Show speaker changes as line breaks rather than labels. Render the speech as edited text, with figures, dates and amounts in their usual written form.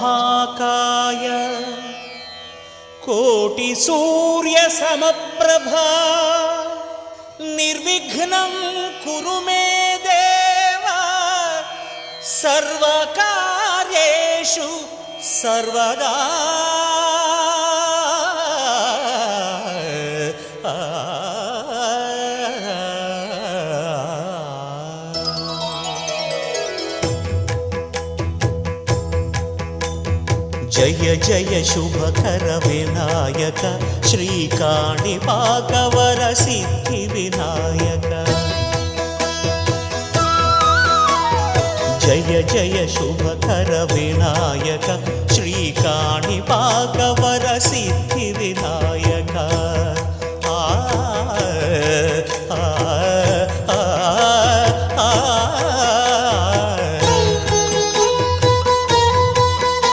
महाकाय कोटि सूर्य समप्रभा निर्विघ्नं कुरु मे देव सर्वकार्येषु सर्वदा। जय जय शुभकर विनायक श्रीकाणिपाकवर सिद्धि विनायक। जय जय शुभकर विनायक